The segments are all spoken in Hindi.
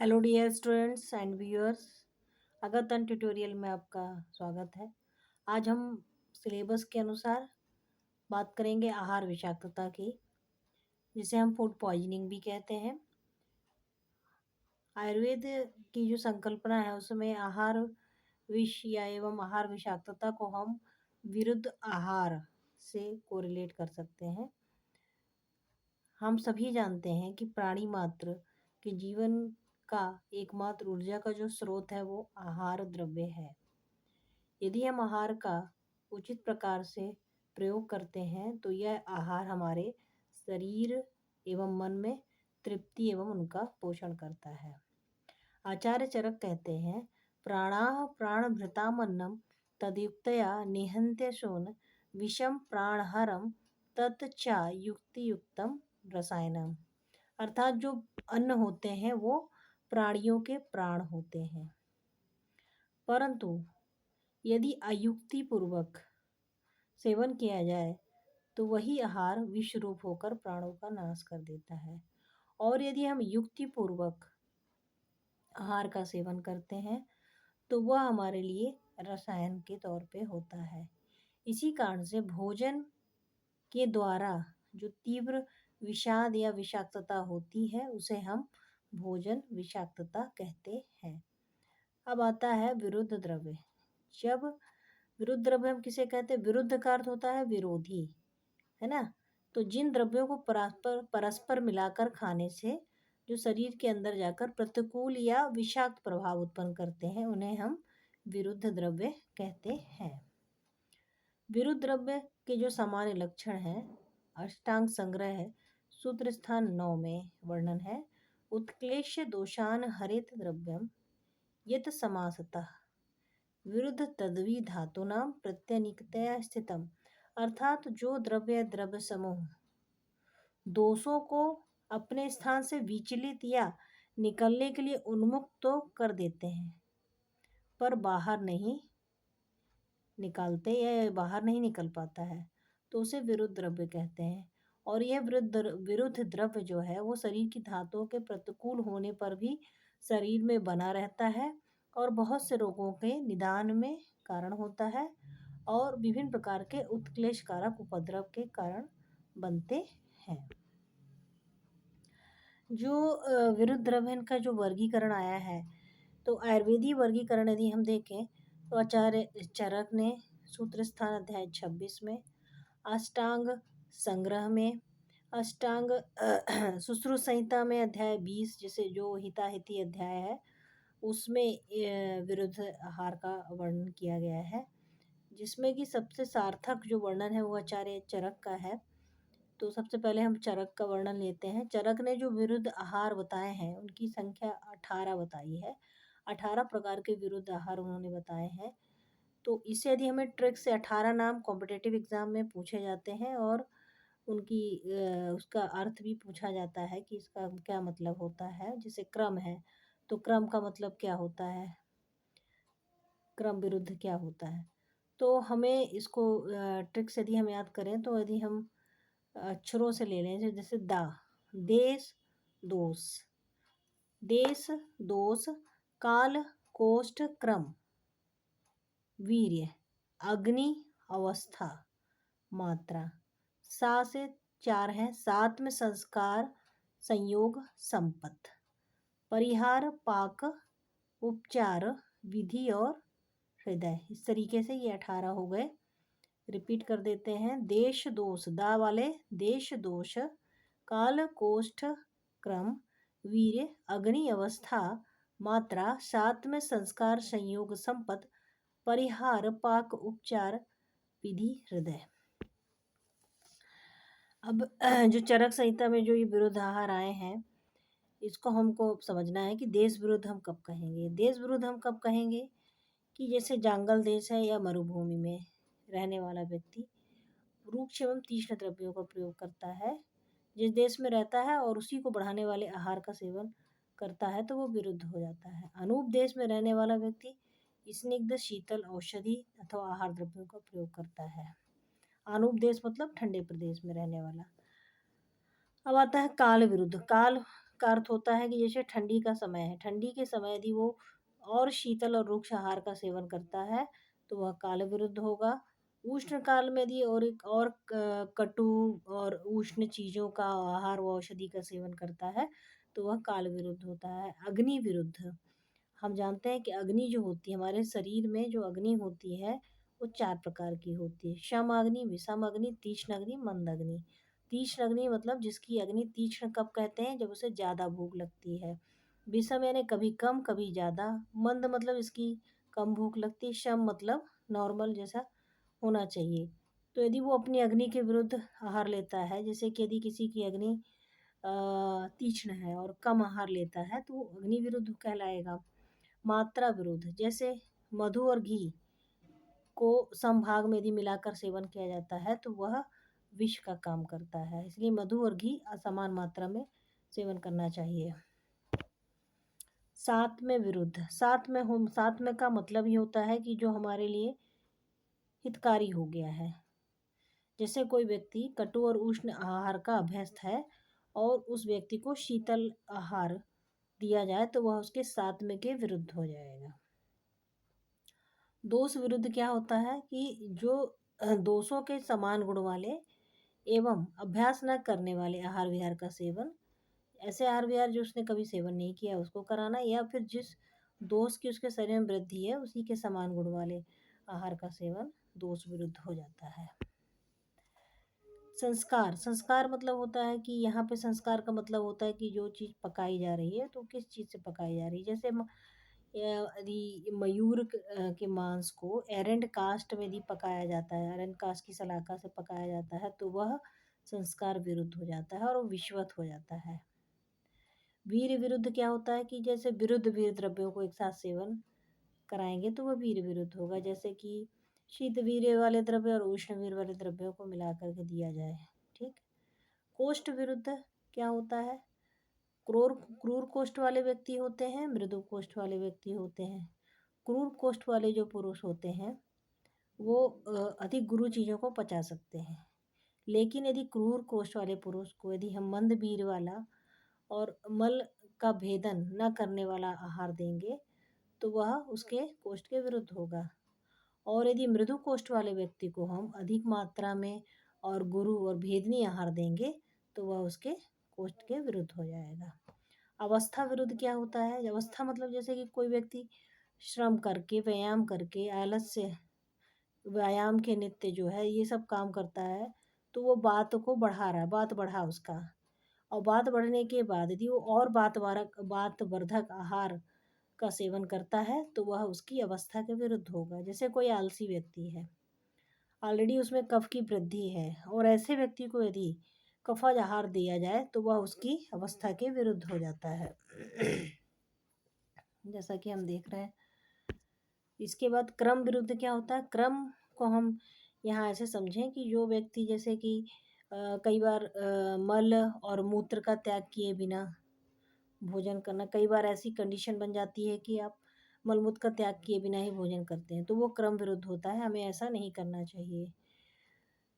Hello dear students and viewers. अगतन ट्यूटोरियल में आपका स्वागत है। आज हम सिलेबस के अनुसार बात करेंगे आहार विषाक्तता की, जिसे हम फूड पॉइजनिंग भी कहते हैं। आयुर्वेद की जो संकल्पना है उसमें आहार विष या एवं आहार विषाक्तता को हम विरुद्ध आहार से कोरिलेट कर सकते हैं। हम सभी जानते हैं कि प्राणी मात्र के जीवन का एकमात्र ऊर्जा का जो स्रोत है वो आहार द्रव्य है। यदि हम आहार का उचित प्रकार से प्रयोग करते हैं तो यह आहार हमारे शरीर एवं मन में तृप्ति एवं उनका पोषण करता है। आचार्य चरक कहते हैं, प्राणाः प्राणभृतामन्नम तदयुक्तया निहन्त्य शोन विषम प्राणहरम तत्चा युक्ति युक्तम रसायनम। अर्थात जो अन्न होते हैं वो प्राणियों के प्राण होते हैं, परंतु यदि अयुक्ति पूर्वक सेवन किया जाए तो वही आहार विष रूप होकर प्राणों का नाश कर देता है। और यदि हम युक्ति पूर्वक आहार का सेवन करते हैं तो वह हमारे लिए रसायन के तौर पे होता है। इसी कारण से भोजन के द्वारा जो तीव्र विषाद या विषाक्तता होती है उसे हम भोजन विषाक्तता कहते हैं। अब आता है विरुद्ध द्रव्य। जब विरुद्ध द्रव्य हम किसे कहते हैं? विरुद्ध का अर्थ होता है विरोधी, है ना। तो जिन द्रव्यों को परस्पर मिलाकर खाने से जो शरीर के अंदर जाकर प्रतिकूल या विषाक्त प्रभाव उत्पन्न करते हैं उन्हें हम विरुद्ध द्रव्य कहते हैं। विरुद्ध द्रव्य के जो सामान्य लक्षण हैं, अष्टांग संग्रह है, सूत्र स्थान 9 में वर्णन है। उत्क्लेश दोषान हरित द्रव्यम यत समासतः विरुद्ध तद्वी धातुनाम प्रत्यनिकतया स्थितम। अर्थात जो द्रव्य समूह दोषों को अपने स्थान से विचलित या निकलने के लिए उन्मुक्त तो कर देते हैं पर बाहर नहीं निकालते या बाहर नहीं निकल पाता है, तो उसे विरुद्ध द्रव्य कहते हैं। और यह विरुद्ध द्रव्य जो है वो शरीर की धातुओं के प्रतिकूल होने पर भी शरीर में बना रहता है और बहुत से रोगों के निदान में कारण होता है और विभिन्न प्रकार के उत्क्लेशकारक उपद्रव के कारण बनते हैं। जो विरुद्ध द्रव्य का जो वर्गीकरण आया है, तो आयुर्वेदीय वर्गीकरण यदि हम देखें तो आचार्य चरक ने सूत्र स्थान अध्याय 26 में, अष्टांग संग्रह में, अष्टांग सुश्रुत संहिता में अध्याय 20 जैसे जो हिताहिती अध्याय है उसमें विरुद्ध आहार का वर्णन किया गया है, जिसमें कि सबसे सार्थक जो वर्णन है वो आचार्य चरक का है। तो सबसे पहले हम चरक का वर्णन लेते हैं। चरक ने जो विरुद्ध आहार बताए हैं उनकी संख्या 18 बताई है। 18 प्रकार के विरुद्ध आहार उन्होंने बताए हैं। तो इससे यदि हमें ट्रिक से 18 नाम कॉम्पिटिटिव एग्जाम में पूछे जाते हैं और उनकी उसका अर्थ भी पूछा जाता है कि इसका क्या मतलब होता है। जैसे क्रम है तो क्रम का मतलब क्या होता है, क्रम विरुद्ध क्या होता है। तो हमें इसको ट्रिक से यदि हम याद करें तो यदि हम अक्षरों से ले लें, जैसे देश दोष, देश दोष, काल कोष्ठ क्रम, वीर्य, अग्नि अवस्था, मात्रा, सा से 4 है, सात में संस्कार संयोग संपत्त, परिहार पाक उपचार विधि और हृदय। इस तरीके से ये 18 हो गए। रिपीट कर देते हैं। देश दोष, दा वाले देश दोष, काल कोष्ठ क्रम, वीर्य, अग्नि अवस्था, मात्रा, सात में संस्कार संयोग संपत्त, परिहार पाक उपचार विधि हृदय। अब जो चरक संहिता में जो ये विरुद्ध आहार आए हैं इसको हमको समझना है कि देश विरुद्ध हम कब कहेंगे। देश विरुद्ध हम कब कहेंगे कि जैसे जंगल देश है या मरुभूमि में रहने वाला व्यक्ति रूक्ष एवं तीक्ष्ण द्रव्यों का प्रयोग करता है, जिस देश में रहता है और उसी को बढ़ाने वाले आहार का सेवन करता है तो वो विरुद्ध हो जाता है। अनूप देश में रहने वाला व्यक्ति स्निग्ध शीतल औषधि अथवा आहार द्रव्यों का प्रयोग करता है। अनूप देश मतलब ठंडे प्रदेश में रहने वाला। अब आता है काल विरुद्ध। काल का अर्थ होता है कि जैसे ठंडी का समय है, ठंडी के समय यदि वो और शीतल और रुक्ष आहार का सेवन करता है तो वह काल विरुद्ध होगा। उष्ण काल में यदि और एक और कटु और उष्ण चीज़ों का आहार व औषधि का सेवन करता है तो वह काल विरुद्ध होता है। अग्नि विरुद्ध, हम जानते हैं कि अग्नि जो होती है हमारे शरीर में, जो अग्नि होती है वो 4 प्रकार की होती है। शम अग्नि, विषम अग्नि, तीक्ष्ण अग्नि, मंद अग्नि। तीक्ष्ण अग्नि मतलब जिसकी अग्नि तीक्ष्ण कब कहते हैं, जब उसे ज़्यादा भूख लगती है। विषम यानी कभी कम कभी ज़्यादा। मंद मतलब इसकी कम भूख लगती है। शम मतलब नॉर्मल जैसा होना चाहिए। तो यदि वो अपनी अग्नि के विरुद्ध आहार लेता है, जैसे कि यदि किसी की अग्नि तीक्ष्ण है और कम आहार लेता है तो वो अग्नि विरुद्ध कहलाएगा। मात्रा विरुद्ध, जैसे मधु और घी को समभाग में यदि मिलाकर सेवन किया जाता है तो वह विष का काम करता है, इसलिए मधु और घी असमान मात्रा में सेवन करना चाहिए। साथ में विरुद्ध, साथ में का मतलब ये होता है कि जो हमारे लिए हितकारी हो गया है। जैसे कोई व्यक्ति कटु और उष्ण आहार का अभ्यस्त है और उस व्यक्ति को शीतल आहार दिया जाए तो वह उसके सात्विक के विरुद्ध हो जाएगा। दोष विरुद्ध क्या होता है कि जो दोषों के समान गुण वाले एवं अभ्यास न करने वाले आहार विहार का सेवन, ऐसे आहार विहार जो उसने कभी सेवन नहीं किया उसको कराना, या फिर जिस दोष की उसके शरीर में वृद्धि है उसी के समान गुण वाले आहार का सेवन दोष विरुद्ध हो जाता है। संस्कार, संस्कार मतलब होता है कि यहाँ पे संस्कार का मतलब होता है कि जो चीज़ पकाई जा रही है तो किस चीज़ से पकाई जा रही है। जैसे यदि मयूर के मांस को एरंड कास्ट में यदि पकाया जाता है, एरंड कास्ट की सलाखा से पकाया जाता है तो वह संस्कार विरुद्ध हो जाता है और वो विषवत हो जाता है। वीर विरुद्ध क्या होता है कि जैसे विरुद्ध वीर द्रव्यों को एक साथ सेवन कराएंगे तो वह वीर विरुद्ध होगा, जैसे कि शीत वीर्य वाले द्रव्य और उष्ण वीर वाले द्रव्यों को मिला करके दिया जाए। ठीक। कोष्ठ विरुद्ध क्या होता है, क्रूर क्रूर कोष्ठ वाले व्यक्ति होते हैं, मृदु कोष्ठ वाले व्यक्ति होते हैं। क्रूर कोष्ठ वाले जो पुरुष होते हैं वो अधिक गुरु चीज़ों को पचा सकते हैं, लेकिन यदि क्रूर कोष्ठ वाले पुरुष को यदि हम मंद वीर वाला और मल का भेदन न करने वाला आहार देंगे तो वह उसके कोष्ठ के विरुद्ध होगा। और यदि मृदु कोष्ठ वाले व्यक्ति को हम अधिक मात्रा में और गुरु और भेदनी आहार देंगे तो वह उसके कोष्ठ के विरुद्ध हो जाएगा। अवस्था विरुद्ध क्या होता है, अवस्था मतलब जैसे कि कोई व्यक्ति श्रम करके, व्यायाम करके, आलस से, व्यायाम के नित्य जो है ये सब काम करता है तो वो बात को बढ़ा रहा है, बात बढ़ा उसका, और बात बढ़ने के बाद यदि वो और बात वर्धक आहार का सेवन करता है तो वह उसकी अवस्था के विरुद्ध होगा। जैसे कोई आलसी व्यक्ति है, ऑलरेडी उसमें कफ की वृद्धि है और ऐसे व्यक्ति को यदि कफज आहार दिया जाए तो वह उसकी अवस्था के विरुद्ध हो जाता है। जैसा कि हम देख रहे हैं। इसके बाद क्रम विरुद्ध क्या होता है, क्रम को हम यहाँ ऐसे समझें कि जो व्यक्ति जैसे कि कई बार मल और मूत्र का त्याग किए बिना भोजन करना, कई बार ऐसी कंडीशन बन जाती है कि आप मलमूत्र का त्याग किए बिना ही भोजन करते हैं तो वो क्रम विरुद्ध होता है, हमें ऐसा नहीं करना चाहिए।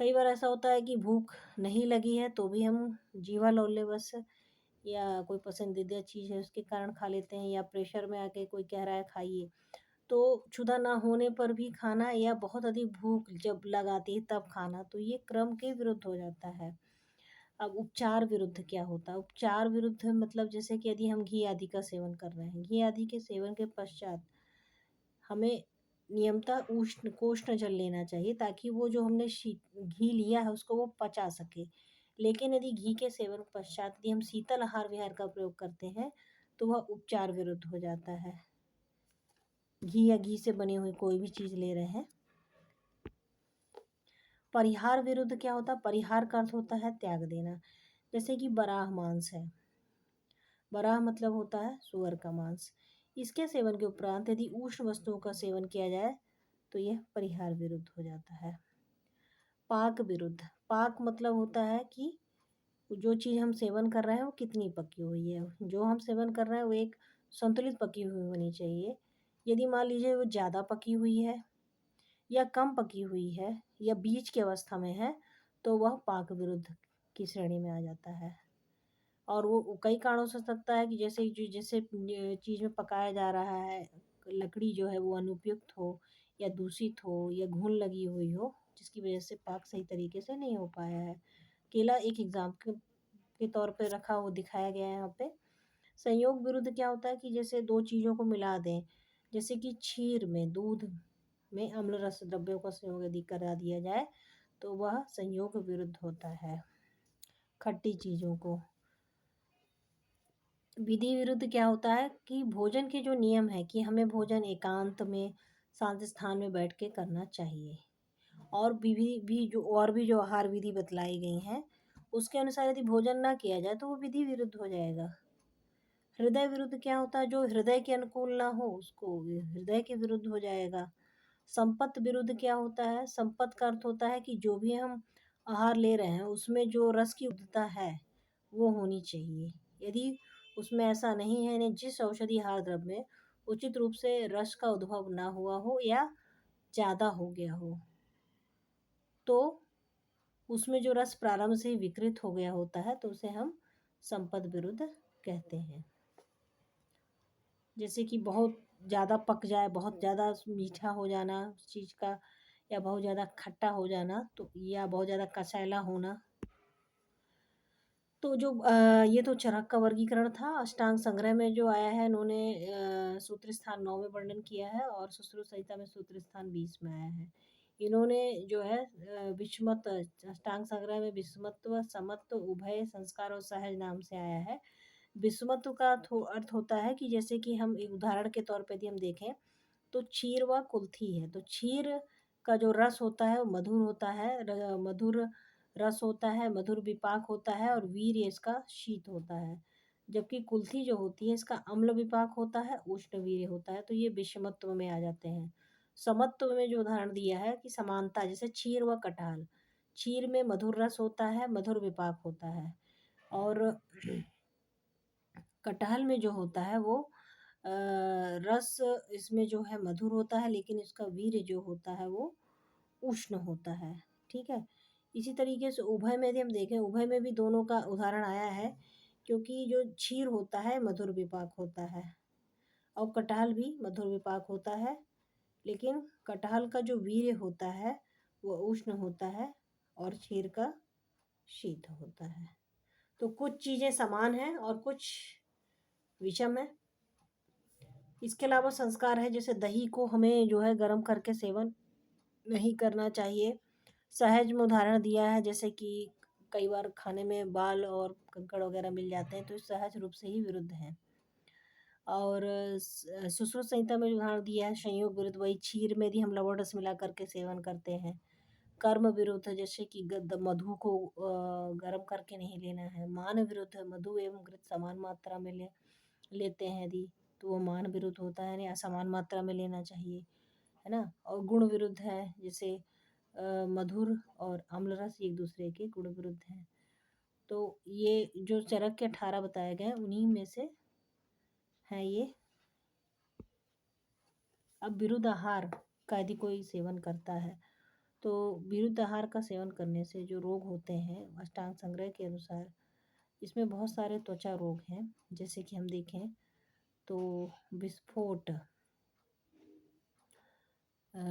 कई बार ऐसा होता है कि भूख नहीं लगी है तो भी हम जीवा लौले बस या कोई पसंदीदा चीज़ है उसके कारण खा लेते हैं, या प्रेशर में आके कोई कह रहा है खाइए तो क्षुधा ना होने पर भी खाना, या बहुत अधिक भूख जब लगाती है तब खाना, तो ये क्रम के विरुद्ध हो जाता है। अब उपचार विरुद्ध क्या होता है, उपचार विरुद्ध मतलब जैसे कि यदि हम घी आदि का सेवन कर रहे हैं, घी आदि के सेवन के पश्चात हमें नियमतः उष्ण कोष्ण जल लेना चाहिए ताकि वो जो हमने घी लिया है उसको वो पचा सके। लेकिन यदि घी के सेवन पश्चात यदि हम शीतल आहार विहार का प्रयोग करते हैं तो वह उपचार विरुद्ध हो जाता है। घी या घी से बनी हुई कोई भी चीज़ ले रहे हैं। परिहार विरुद्ध क्या होता है, परिहार का अर्थ होता है त्याग देना। जैसे कि बराह मांस है, बराह मतलब होता है सुअर का मांस, इसके सेवन के उपरांत यदि उष्ण वस्तुओं का सेवन किया जाए तो यह परिहार विरुद्ध हो जाता है। पाक विरुद्ध, पाक मतलब होता है कि जो चीज़ हम सेवन कर रहे हैं वो कितनी पकी हुई है, जो हम सेवन कर रहे हैं वो एक संतुलित पकी हुई होनी चाहिए। यदि मान लीजिए वो ज़्यादा पकी हुई है या कम पकी हुई है या बीच की अवस्था में है तो वह पाक विरुद्ध की श्रेणी में आ जाता है। और वो कई कारणों से हो सकता है कि जैसे जो जैसे चीज़ में पकाया जा रहा है, लकड़ी जो है वो अनुपयुक्त हो या दूषित हो या घुन लगी हुई हो, जिसकी वजह से पाक सही तरीके से नहीं हो पाया है। केला एक एग्ज़ाम्पल के तौर पे रखा वो दिखाया गया है यहाँ पे। संयोग विरुद्ध क्या होता है कि जैसे 2 चीज़ों को मिला दें, जैसे कि क्षीर में दूध में अम्ल रस द्रव्यों का संयोग यदि करा दिया जाए, तो वह संयोग विरुद्ध होता है, खट्टी चीज़ों को। विधि विरुद्ध क्या होता है कि भोजन के जो नियम है कि हमें भोजन एकांत में, शांत स्थान में बैठ के करना चाहिए। और भी जो आहार विधि बतलाई गई हैं, उसके अनुसार यदि भोजन ना किया जाए तो वो विधि विरुद्ध हो जाएगा। हृदय विरुद्ध क्या होता है, जो हृदय के अनुकूल ना हो उसको हृदय के विरुद्ध हो जाएगा। संपत्त विरुद्ध क्या होता है, संपत्त का अर्थ होता है कि जो भी हम आहार ले रहे हैं उसमें जो रस की उपलब्धता है वो होनी चाहिए। यदि उसमें ऐसा नहीं है, यानी जिस औषधि आहार द्रव्य में उचित रूप से रस का उद्भव ना हुआ हो या ज़्यादा हो गया हो, तो उसमें जो रस प्रारंभ से ही विकृत हो गया होता है, तो उसे हम संपद विरुद्ध कहते हैं। जैसे कि बहुत ज़्यादा पक जाए, बहुत ज़्यादा मीठा हो जाना उस चीज़ का, या बहुत ज़्यादा खट्टा हो जाना, तो या बहुत ज़्यादा कसैला होना। तो जो ये तो चरक का वर्गीकरण था। अष्टांग संग्रह में जो आया है, इन्होंने सूत्र स्थान 9 में वर्णन किया है और सुश्रुत संहिता में सूत्र स्थान 20 में आया है। इन्होंने जो है विषमत अष्टांग संग्रह में विषमत्व, समत्व, उभय, संस्कार और सहज नाम से आया है। विषमत्व का अर्थ होता है कि जैसे कि हम एक उदाहरण के तौर पे यदि हम देखें, तो क्षीर व कुल्थी है। तो क्षीर का जो रस होता है वो मधुर होता है, मधुर रस होता है, मधुर विपाक होता है और वीर्य इसका शीत होता है। जबकि कुल्थी जो होती है इसका अम्ल विपाक होता है, उष्ण वीर्य होता है। तो ये विषमत्व में आ जाते हैं। समत्व में जो उदाहरण दिया है कि समानता, जैसे क्षीर व कटहल। क्षीर में मधुर रस होता है, मधुर विपाक होता है, और कटहल में जो होता है वो रस इसमें जो है मधुर होता है, लेकिन इसका वीर्य जो होता है वो उष्ण होता है। ठीक है। इसी तरीके से उभय में यदि हम देखें, उभय में भी दोनों का उदाहरण आया है, क्योंकि जो क्षीर होता है मधुर विपाक होता है और कटहल भी मधुर विपाक होता है, लेकिन कटहल का जो वीर्य होता है वो उष्ण होता है और क्षीर का शीत होता है। तो कुछ चीज़ें समान हैं और कुछ विषम है। इसके अलावा संस्कार है, जैसे दही को हमें जो है गर्म करके सेवन नहीं करना चाहिए। सहज में उदाहरण दिया है, जैसे कि कई बार खाने में बाल और कंकड़ वगैरह मिल जाते हैं, तो ये सहज रूप से ही विरुद्ध है। और सुश्रुत संहिता में जो उदाहरण दिया है संयोग विरुद्ध, वही क्षीर में यदि हम लवण रस मिला करके सेवन करते हैं। कर्म विरुद्ध, जैसे कि मधु को गर्म करके नहीं लेना है। मान विरुद्ध, मधु एवं घृत समान मात्रा में लेते हैं यदि, तो वो मान विरुद्ध होता है, यानी असमान मात्रा में लेना चाहिए, है ना। और गुण विरुद्ध है, जैसे मधुर और अम्ल रस एक दूसरे के गुण विरुद्ध हैं। तो ये जो चरक के 18 बताए गए उन्हीं में से है ये। अब विरुद्ध आहार का यदि कोई सेवन करता है, तो विरुद्ध आहार का सेवन करने से जो रोग होते हैं अष्टांग संग्रह के अनुसार, इसमें बहुत सारे त्वचा रोग हैं। जैसे कि हम देखें तो विस्फोट,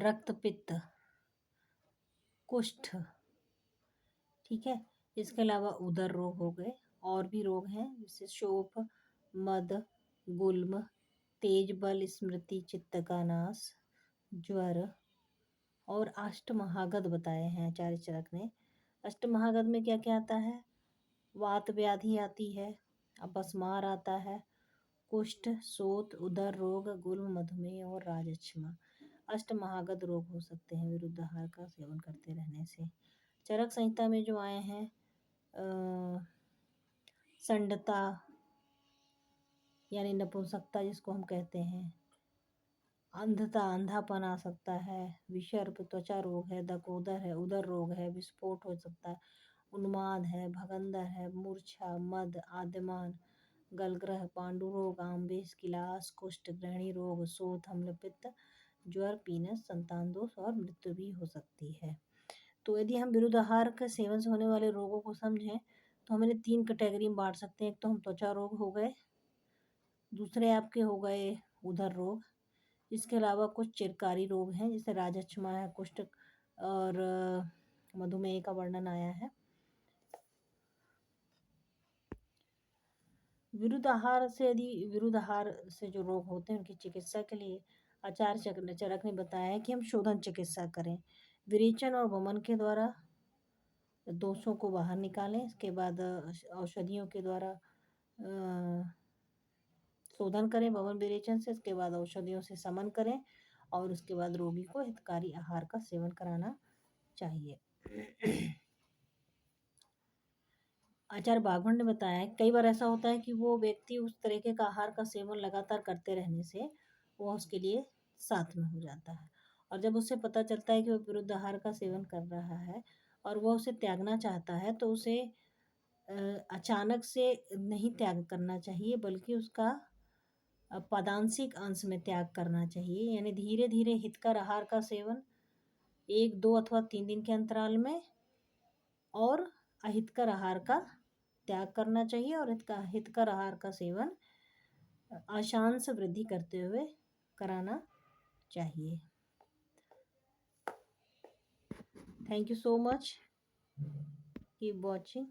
रक्तपित्त, कुष्ठ, ठीक है। इसके अलावा उदर रोग हो गए, और भी रोग हैं जैसे शोफ, मद, गुल्म, तेज बल, स्मृति, चित्त का नाश, ज्वर, और अष्टमहागध बताए हैं आचार्य चरक ने। अष्टमहागध में क्या क्या आता है, वात व्याधि आती है, अपस्मार आता है, कुष्ठ, सोत, उदर रोग, गुल्म, मधुमेह और राजक्षमा। अष्टमहागध रोग हो सकते हैं विरुद्ध आहार का सेवन करते रहने से। चरक संहिता में जो आए हैं संडता यानी नपुंसकता जिसको हम कहते हैं, अंधता अंधापन आ सकता है, विषर्प त्वचा रोग है, दकोदर है, उदर रोग है, विस्फोट हो सकता है, उन्माद है, भगंदर है, मूर्छा, मद, आद्यमान, गलग्रह, पांडुरोग, आम्बेस, किलास, कुष्ठ, ग्रहणी रोग, शोथ, अम्लपित्त, ज्वर, पीनस, संतान दोष और मृत्यु भी हो सकती है। तो यदि हम विरुद्ध आहार के सेवन से होने वाले रोगों को समझें, तो तो हम इन्हें 3 कैटेगरी में बाँट सकते हैं। एक तो हम त्वचा रोग हो गए, दूसरे आपके हो गए उदर रोग, इसके अलावा कुछ चिरकारी रोग हैं जैसे राजच्छमा है, कुष्ठ और मधुमेह का वर्णन आया है। विरुद्ध आहार से जो रोग होते हैं उनकी चिकित्सा के लिए आचार्य चरक ने बताया है कि हम शोधन चिकित्सा करें, विरेचन और वमन के द्वारा दोषों को बाहर निकालें। इसके बाद औषधियों के द्वारा शोधन करें वमन विरेचन से, इसके बाद औषधियों से समन करें और उसके बाद रोगी को हितकारी आहार का सेवन कराना चाहिए। आचार्य बाघवन ने बताया है कई बार ऐसा होता है कि वो व्यक्ति उस तरीके का आहार का सेवन लगातार करते रहने से वो उसके लिए साथ में हो जाता है, और जब उसे पता चलता है कि वो विरुद्ध आहार का सेवन कर रहा है और वो उसे त्यागना चाहता है तो उसे अचानक से नहीं त्याग करना चाहिए, बल्कि उसका पदांशिक अंश में त्याग करना चाहिए। यानी धीरे धीरे हितकर आहार का सेवन 1, 2 अथवा 3 दिन के अंतराल में और अहितकर आहार का त्याग करना चाहिए, और हितकर आहार का सेवन अशांत वृद्धि करते हुए कराना चाहिए। Thank you so much, keep watching.